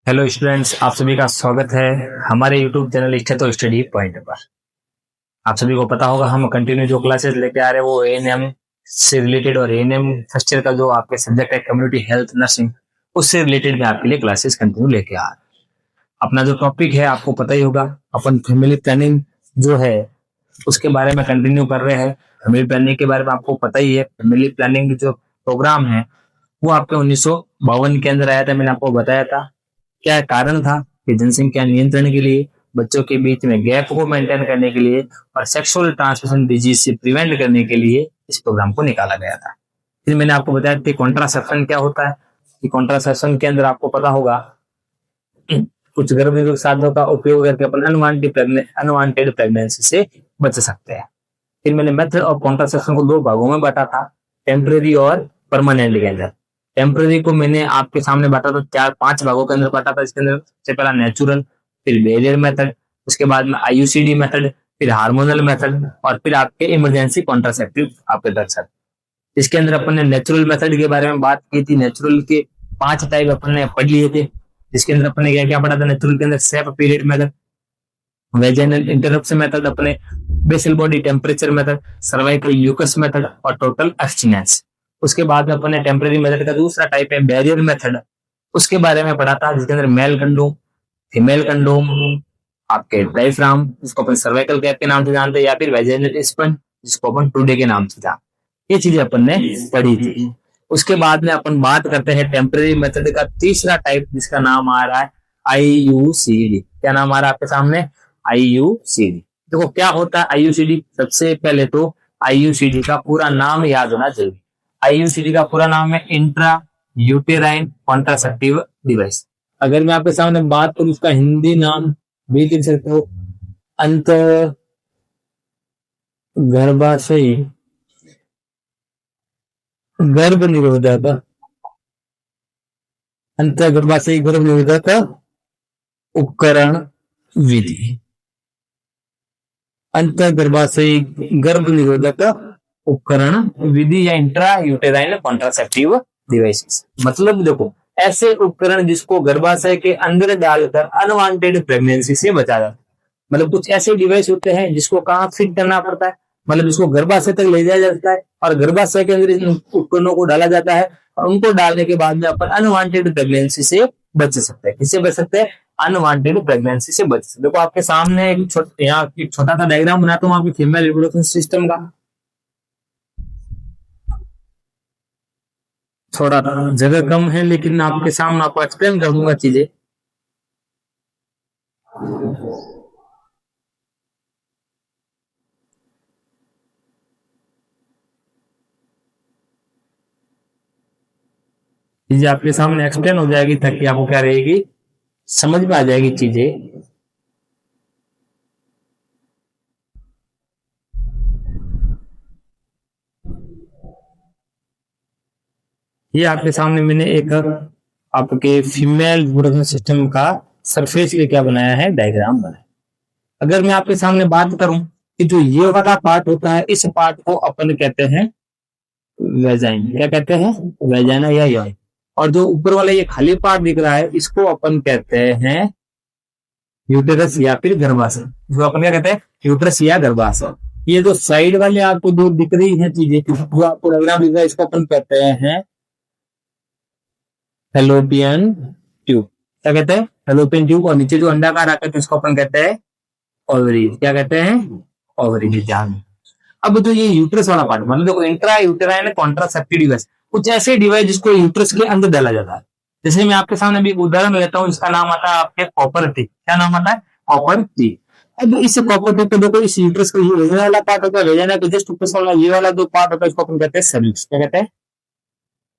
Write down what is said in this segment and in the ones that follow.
Hello students, आप सभी का स्वागत है हमारे YouTube channel stetho study point पर। आप सभी को पता होगा हम कंटिन्यू जो क्लासेस लेके आ रहे हैं वो एएनएम से रिलेटेड और एएनएम फर्स्ट ईयर का जो आपके सब्जेक्ट है कम्युनिटी हेल्थ नर्सिंग, उससे रिलेटेड में आपके लिए क्लासेस कंटिन्यू लेके आ रहे हैं। अपना जो टॉपिक है आपको पता ही होगा, अपन फैमिली प्लानिंग जो है उसके बारे में कंटिन्यू कर रहे हैं। फैमिली प्लानिंग के बारे में आपको पता ही है, फैमिली प्लानिंग जो प्रोग्राम है वो आपके 1952 के अंदर आया था। मैंने आपको बताया था क्या कारण था कि जनसंख्या नियंत्रण के लिए, बच्चों के बीच में गैप को मेंटेन करने के लिए और सेक्सुअल ट्रांसमिशन डिजीज से प्रिवेंट करने के लिए इस प्रोग्राम को निकाला गया था। फिर मैंने आपको बताया कि कॉन्ट्रासेप्शन क्या होता है। कि कॉन्ट्रासेप्शन के अंदर आपको पता होगा कुछ गर्भनिरोधक साधनों का उपयोग करके अपन अनवांटेड प्रेगनेंसी से बच सकते हैं। फिर मैंने मेथड ऑफ कॉन्ट्रासेप्शन को दो भागों में बांटा था, टेम्परेरी और परमानेंट के अंदर। टेम्परेरी को मैंने आपके सामने बांटा था 4-5 भागों के अंदर बांटा था। इसके अंदर सबसे पहला नेचुरल, फिर बैरियर मेथड, उसके बाद में आईयूसीडी मेथड, फिर हार्मोनल मेथड और फिर आपके इमरजेंसी कॉन्ट्रासेप्टिव आपके ड्रग्स। इसके अंदर अपन ने नेचुरल मेथड के बारे में बात की थी। नेचुरल के 5 टाइप अपन ने पढ़ लिए थे, जिसके अंदर अपन ने क्या क्या पढ़ा था। नेचुरल के अंदर safe period method, vaginal interruption method, अपने basal body temperature method, cervical mucus method और टोटल एब्स्टिनेंस। उसके बाद में अपन ने टेम्परेरी मेथड का दूसरा टाइप है बैरियर मेथड, उसके बारे में पढ़ा था, जिसके अंदर मेल कंडोम, फीमेल कंडोम, आपके डायफ्राम जिसको अपन सर्वाइकल कैप के नाम से जानते हैं, या फिर वेजाइनल स्पंज जिसको अपन टूडे के नाम से जानते। ये चीजें अपन ने पढ़ी थी। उसके बाद में अपन बात करते हैं टेम्परेरी मेथड का तीसरा टाइप, जिसका नाम आ रहा है आईयूसीडी। क्या नाम आ रहा है आपके सामने? आईयूसीडी। देखो क्या होता है आईयूसीडी। सबसे पहले तो आईयूसीडी का पूरा नाम याद होना जरूरी। आईयूसीडी का पूरा नाम है इंट्रा यूटेराइन कॉन्ट्रासेप्टिव डिवाइस। अगर मैं आपके सामने बात करूं उसका हिंदी नाम भी लिख सकते हो, अंत गर्भाशयी गर्भ निरोधक, अंत गर्भाशयी गर्भ निरोधक उपकरण विधि, अंत गर्भाशयी गर्भ निरोधक उपकरण विधि या इंट्रा यूटेराइन कॉन्ट्रासेप्टिव डिवाइसेस। मतलब देखो ऐसे उपकरण जिसको गर्भाशय के अंदर डालकर अनवांटेड प्रेगनेंसी से बचा जाता है। मतलब कुछ ऐसे डिवाइस होते हैं जिसको कहाँ फिट करना पड़ता है, मतलब इसको गर्भाशय तक ले जाया जाता है और गर्भाशय के अंदर इन उपकरणों को डाला जाता है और उनको डालने के बाद में अपन अनवांटेड प्रेगनेंसी से बच सकते हैं। किससे बच सकते हैं? अनवांटेड प्रेगनेंसी से बच सकते हैं। देखो आपके सामने यहाँ एक छोटा सा डायग्राम बनाता हूँ आपकी फीमेल रिप्रोडक्शन सिस्टम का। थोड़ा जगह कम है लेकिन आपके सामने आपको एक्सप्लेन कर दूंगा चीजें। चीजें आपके सामने एक्सप्लेन हो जाएगी ताकि आपको क्या रहेगी, समझ में आ जाएगी चीजें। ये आपके सामने मैंने एक आपके फीमेल रिप्रोडक्शन सिस्टम का सरफेस के क्या बनाया है, डायग्राम बनाया। अगर मैं आपके सामने बात करूं कि जो ये वाला पार्ट होता है, इस पार्ट को अपन कहते हैं वेजाइन। क्या कहते हैं? वेजाइना या यॉय। और जो ऊपर वाला ये खाली पार्ट दिख रहा है इसको अपन कहते हैं यूटेरस या फिर गर्भाशय। जो अपन क्या कहते हैं? यूटेरस या गर्भाशय। ये जो साइड वाले आपको दो दिख रही है चीजें, जो आपको डायग्राम दिख रहा है, इसको अपन कहते हैं फैलोपियन ट्यूब। क्या कहते हैं? Fallopian tube. और नीचे जो अंडाकार आता है तो इसको अपन कहते हैं ओवरीज। क्या कहते हैं? ओवरीज। ध्यान। अब जो ये यूट्रस वाला पार्ट, मतलब देखो इंट्रा यूटेराइन कॉन्ट्रासेप्टिव डिवाइस, कुछ ऐसे डिवाइस जिसको यूट्रस के अंदर डाला जाता है। जैसे मैं आपके सामने भी उदाहरण लेता हूँ, इसका नाम आता है आपके कॉपर टी। क्या नाम आता है? Copper T. अब इस कॉपर टी को देखो, इस यूट्रस का ये वेजाइना वाला पार्ट होता है, वेजाइना के जस्ट ऊपर वाला ये वाला जो पार्ट होता है इसको अपन कहते हैं सर्विक्स। क्या कहते हैं?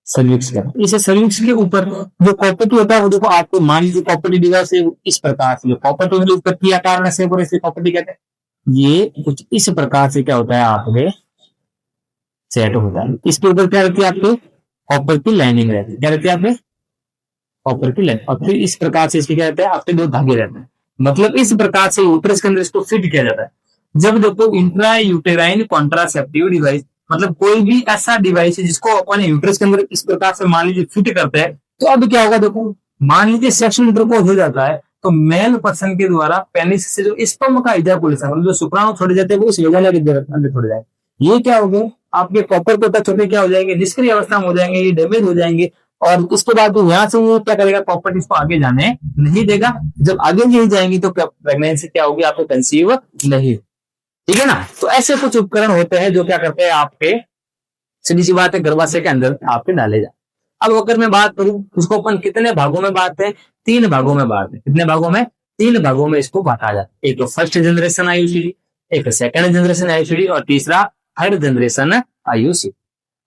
सर्विक्स का। इसे सर्विक्स के ऊपर जो कॉपर टी होता है वो देखो आपको मान लीजिए कॉपर टी डिवाइस इस प्रकार से, जो कॉपर टी ऊपर की आकार में से कॉपर टी कहते हैं। ये कुछ इस प्रकार से क्या होता है आपके सेट होता है। इसके ऊपर क्या रहती है? आपके कॉपर की लाइनिंग रहती है। क्या रहती है? आपके कॉपर की लाइनिंग। और फिर इस प्रकार से इसके क्या रहते हैं? आपके दो धागे रहते हैं। मतलब इस प्रकार से यूट्रस के अंदर इसको फिट किया जाता है। जब देखो इंट्रा यूटेराइन कॉन्ट्रासेप्टिव डिवाइस, मतलब कोई भी ऐसा डिवाइस है जिसको अपन यूट्रस के अंदर इस प्रकार से मान लीजिए फिट करते हैं, तो अब क्या होगा देखो मान लीजिए सेक्सुअल इंटरकोर्स हो जाता है तो मेल पर्सन के द्वारा पेनिस से जो स्पर्म का इजाकुलेशन मतलब जो शुक्राणु छोड़े जाते हैं वो उस वेजाइना के अंदर छोड़े जाए, ये क्या हो गए आपके कॉपर को टच होते क्या हो जाएंगे, निष्क्रिय अवस्था में हो जाएंगे, ये डैमेज हो जाएंगे। और उसके बाद यहाँ से वो क्या करेगा, प्रॉपर्टीज को आगे जाने नहीं देगा। जब आगे नहीं जाएंगी तो प्रेगनेंसी क्या होगी, आपको कंसीव नहीं, ठीक है ना। तो ऐसे कुछ उपकरण होते हैं जो क्या करते हैं आपके, सीधी सी बात है, गर्भाशय के अंदर आपके डाले जाए। अब अगर मैं बात करूं उसको अपन कितने भागों में बांटते हैं, 3 भागों में बांटते हैं। कितने भागों में, 3 भागों में इसको बांटा जाता है। एक तो फर्स्ट जनरेशन आईयूसीडी, एक सेकंड जनरेशन आईयूसीडी और तीसरा थर्ड जनरेशन आईयूसीडी।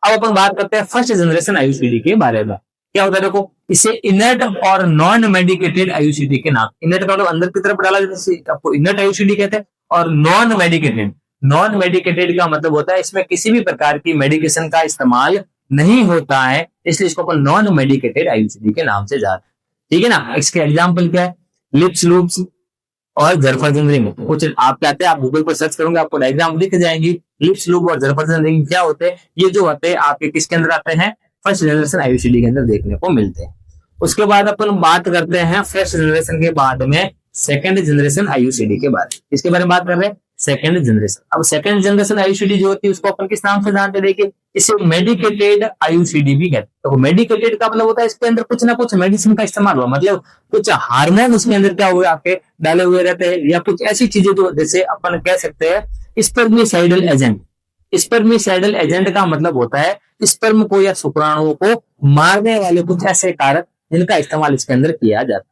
अब अपन बात करते हैं फर्स्ट जनरेशन आईयूसीडी के बारे में। क्या होता है देखो, इसे इनर्ट और नॉन मेडिकेटेड आईयूसीडी के नाम, इनर्ट का मतलब अंदर की तरफ डाला जाता है, आपको इनर्ट आईयूसीडी कहते हैं। और नॉन मेडिकेटेड, नॉन मेडिकेटेड का मतलब होता है इसमें किसी भी प्रकार की मेडिकेशन का इस्तेमाल नहीं होता है, इसलिए इसको अपन नॉन मेडिकेटेड आईयूसीडी के नाम से जाते हैं, ठीक है ना। इसके एग्जांपल क्या है, लिप्स लूप्स और जरफर्जन रिंग। कुछ आप कहते हैं, आप गूगल पर सर्च करोगे आपको डायग्राम दिख जाएंगी। लिप्स लूप और जरफर्जन रिंग क्या होते हैं, ये जो होते हैं आपके किसके अंदर आते हैं, फर्स्ट जनरेशन आईयूसीडी के अंदर देखने को मिलते हैं। उसके बाद अपन बात करते हैं फर्स्ट जनरेशन के बाद में सेकंड जनरेशन आईयूसीडी के बारे में। इसके बारे में बात कर रहे हैं सेकंड जनरेशन। अब सेकंड जनरेशन आईयूसीडी जो होती है उसको अपन किस नाम से जानते हैं, देखिए इसे मेडिकेटेड आईयूसीडी भी कहते हैं। तो मेडिकेटेड का मतलब होता है इसके अंदर कुछ ना कुछ मेडिसिन का इस्तेमाल हुआ, मतलब कुछ हार्मोन उसके अंदर क्या हुए आपके डाले हुए रहते हैं, या कुछ ऐसी चीजें जो जैसे अपन कह सकते हैं स्पर्मिसाइडल एजेंट। स्पर्मिसाइडल एजेंट का मतलब होता है स्पर्म को या शुक्राणुओं को मारने वाले कुछ ऐसे कारक जिनका इस्तेमाल इसके अंदर किया जाता है।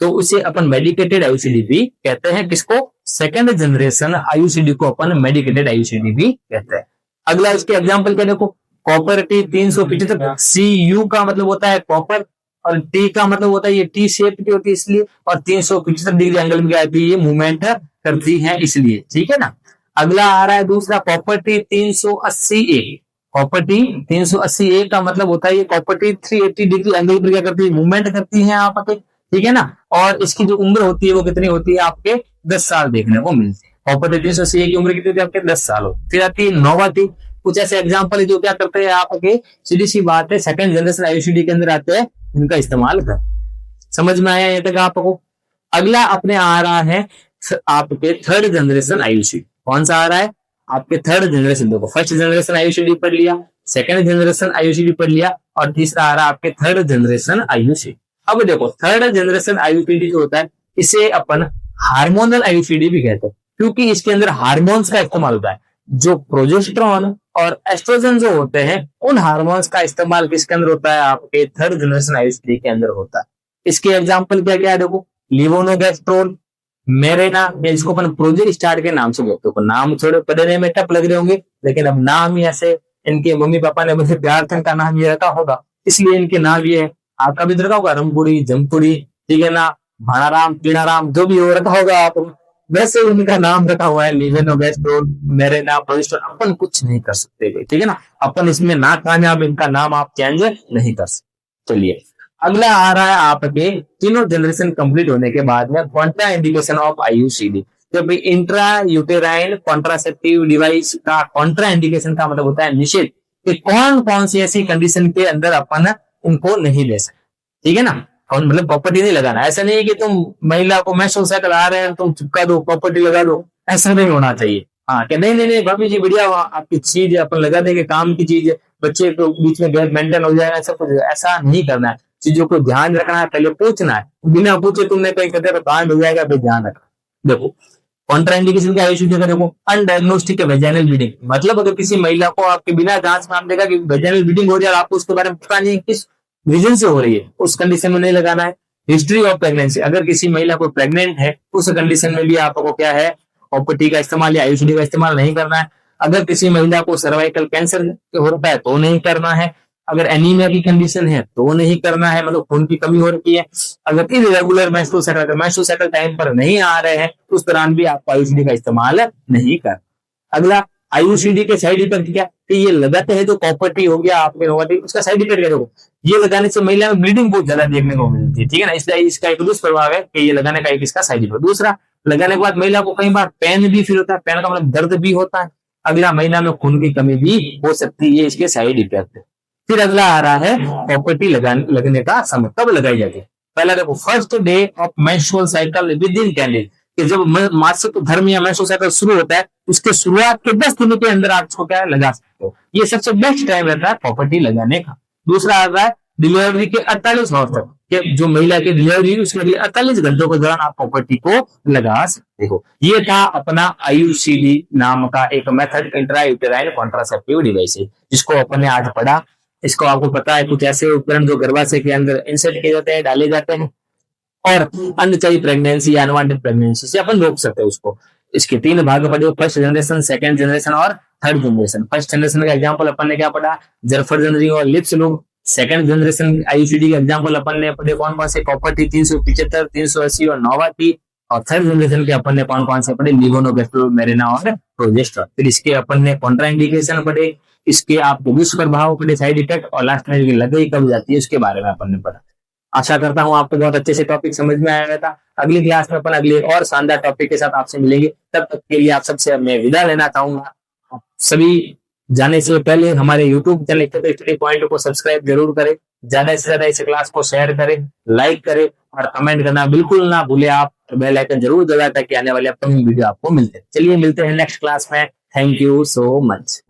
तो उसे अपन मेडिकेटेड आईयूसीडी भी कहते हैं। किसको, सेकंड जनरेशन आईयूसीडी को अपन मेडिकेटेड आईयूसीडी भी कहते हैं। अगला इसके एग्जांपल क्या देखो, कॉपर टी 375, सी यू का मतलब होता है कॉपर और टी का मतलब होता है ये टी शेप की होती है इसलिए, और 375 डिग्री एंगल में क्या है, ये मूवमेंट करती है इसलिए, ठीक है ना। अगला आ रहा है दूसरा कॉपर टी 380 ए। कॉपर टी 380 ए का मतलब होता है ये कॉपर टी 380 डिग्री एंगल पर क्या करती है, मूवमेंट करती है यहाँ पर, ठीक है ना। और इसकी जो उम्र होती है वो कितनी होती है, आपके 10 साल देखने को मिलती है। कॉपर टी 380 ए की उम्र कितनी होती है, आपके 10 साल हो। फिर आती है नोवा टी। कुछ ऐसे एग्जाम्पल है जो क्या करते हैं आपके, सीधी सी बात है सेकंड जनरेशन आईयूसीडी के अंदर आते हैं, इनका इस्तेमाल कर। समझ में आया ये तक आपको। अगला अपने आ रहा है आपके थर्ड जनरेशन आईयूसीडी। कौन सा आ रहा है, आपके थर्ड जनरेशन। देखो फर्स्ट जनरेशन आईयूसीडी पढ़ लिया, सेकंड जनरेशन आईयूसीडी पढ़ लिया, और तीसरा आ रहा है आपके थर्ड जनरेशन आईयूसीडी। अब देखो थर्ड जनरेशन आईयूसीडी जो होता है इसे अपन हार्मोनल आईयूसीडी भी कहते हैं, क्योंकि इसके अंदर हार्मोन्स का इस्तेमाल होता है। जो प्रोजेस्टेरॉन और एस्ट्रोजन जो होते हैं उन हार्मोन्स का इस्तेमाल किसके अंदर होता है, आपके थर्ड जनरेशन आईयूसीडी के अंदर होता है। इसके एग्जाम्पल क्या क्या है देखो, लिवोनोगेस्ट्रोल, मेरेना, इसको अपन प्रोजेस्टार के नाम से बोलते हैं। नाम थोड़े पढ़ने में टफ लग रहे होंगे, लेकिन अब नाम ही ऐसे, इनके मम्मी पापा ने मुझे प्यार से इनका नाम ये रखा होगा, इसलिए इनके नाम ये है। आपका भी रखा होगा रमपुरी, जमपुरी, ठीक है ना, भाणाराम, पीणाराम, जो भी हो रखा होगा आप, वैसे उनका नाम रखा हुआ है लिवेनोगेस्ट्रोल, मेरेना, प्रोजेस्टेरोन। अपन कुछ नहीं कर सकते, ठीक है ना, अपन इसमें ना कामयाब, इनका नाम आप चेंज नहीं कर सकते। चलिए अगला आ रहा है आपके तीनों जनरेशन कंप्लीट होने के बाद में कॉन्ट्रा इंडिकेशन ऑफ आईयूसीडी। जब इंट्रा यूटेराइन कॉन्ट्रासेप्टिव डिवाइस का कॉन्ट्रा इंडिकेशन का मतलब होता है निषेध, कि कौन कौन सी ऐसी कंडीशन के अंदर अपन इनको नहीं ले सकते, ठीक है ना। और मतलब प्रॉपर्टी नहीं लगाना, ऐसा नहीं है कि तुम महिला को मेंस्ट्रुअल साइकिल आ रहे हैं तुम चिपका दो प्रॉपर्टी लगा दो, ऐसा नहीं होना चाहिए। हाँ कि नहीं नहीं नहीं भाभी जी बढ़िया आपकी चीज है अपन लगा देंगे, काम की चीज है, बच्चे को बीच में गैप मेंटेन हो जाएगा, ऐसा कुछ ऐसा नहीं करना है। चीजों को ध्यान रखना है, पहले पूछना है, बिना पूछे तुमने कहीं कहते तो काम हो जाएगा, फिर ध्यान रखना। देखो कॉन्ट्राइंडिकेशन क्या इशू देखा, देखो अनडायग्नोस्टिक वेजाइनल ब्लीडिंग, मतलब अगर किसी महिला को आपके बिना जांच में आप देखा कि वेजाइनल ब्लीडिंग हो रही है, आपको उसके बारे में पता नहीं किस रीजन से हो रही है, उस कंडीशन में नहीं लगाना है। हिस्ट्री ऑफ प्रेगनेंसी, अगर किसी महिला को प्रेग्नेंट है उस कंडीशन में भी आपको क्या है, ओपीटी का इस्तेमाल या आईयूसीडी का इस्तेमाल नहीं करना है। अगर किसी महिला को सर्वाइकल कैंसर हो रहा है तो नहीं करना है। अगर एनीमिया की कंडीशन है तो नहीं करना है, मतलब खून की कमी हो रही है। अगर इरेगुलर मेंस्ट्रुअल साइकिल टाइम पर नहीं आ रहे हैं तो उस दौरान भी आपको आईयूसीडी का इस्तेमाल नहीं करना। अगला आईयूसीडी के साइड इफेक्ट क्या, कि ये लगाते हैं जो कॉपर टी हो गया आपके नोवा, उसका साइड इफेक्ट क्या देखो, ये लगाने से महिला में ब्लीडिंग बहुत ज्यादा देखने को मिलती है, ठीक है ना। इसलिए इसका एक दुष्प्रभाव है कि ये लगाने का एक इसका साइड इफेक्ट। दूसरा, लगाने के बाद महिला को कई बार पेन भी फील होता है, पेन का मतलब दर्द भी होता है। अगला, महिला में खून की कमी भी हो सकती है, ये इसके साइड इफेक्ट है। फिर अगला आ रहा है प्रॉपर्टी लगने का समय, कब लगाई जाती है। पहला देखो, first day of menstrual cycle with in candle, कि जब मासिक धर्म या मेंस्ट्रुअल साइकिल शुरू होता है उसके शुरुआत के 10 दिनों के अंदर आप इसको क्या है लगा सकते हो। ये सबसे बेस्ट टाइम रहता है प्रॉपर्टी लगाने का। दूसरा आता है डिलीवरी के 48 आवर्स तक, कि जो महिला की डिलीवरी उसके अगले 48 घंटों के दौरान आप प्रॉपर्टी को लगा सकते हो। ये था अपना IUCD नाम का एक मेथड, इंट्रायूटेराइन कॉन्ट्रासेप्टिव डिवाइस, जिसको अपन ने आज पढ़ा। इसको आपको पता है कुछ ऐसे उपकरण जो गर्भाशय के अंदर इंसर्ट किए जाते हैं, डाले जाते हैं, और अनचाही प्रेगनेंसी या अनवांटेड प्रेगनेंसी से अपन रोक सकते हैं उसको। इसके 3 भाग पढ़े, फर्स्ट जनरेशन, सेकंड जनरेशन और थर्ड जनरेशन। फर्स्ट जनरेशन का एग्जांपल अपन ने क्या पढ़ा, जरफरजन और lips loop. Second generation IUCD का एग्जांपल अपन ने पढ़े कौन कौन से, प्रॉपर्टी 375, 380 और नोवा थी। और थर्ड जनरेशन के अपन ने कौन कौन से पढ़े, लिवोनोगेस्ट्रो, मेरिना और प्रोजेस्टेरोन। फिर इसके अपन ने कॉन्ट्राइंडिकेशन पढ़े, इसके आपको दुष्प्रभाव पढ़े, साइड इफेक्ट, और लास्ट में लगाई कब जाती है उसके बारे में अपन ने पढ़ा। आशा करता हूं आपको बहुत अच्छे से टॉपिक समझ में आया था। अगली क्लास में अपन अगले और शानदार टॉपिक के साथ आपसे मिलेंगे। तब तक के लिए आप सबसे मैं विदा लेना चाहूंगा। सभी जाने से पहले हमारे YouTube चैनल स्टडी पॉइंट को सब्सक्राइब जरूर करें, ज्यादा से ज्यादा इस क्लास को शेयर करें, लाइक करें और कमेंट करना बिल्कुल ना भूले आप। बेल आइकन जरूर दबाएं ताकि आने वाले अपकमिंग वीडियो आपको मिलते हैं। चलिए मिलते हैं नेक्स्ट क्लास में। Thank you so much.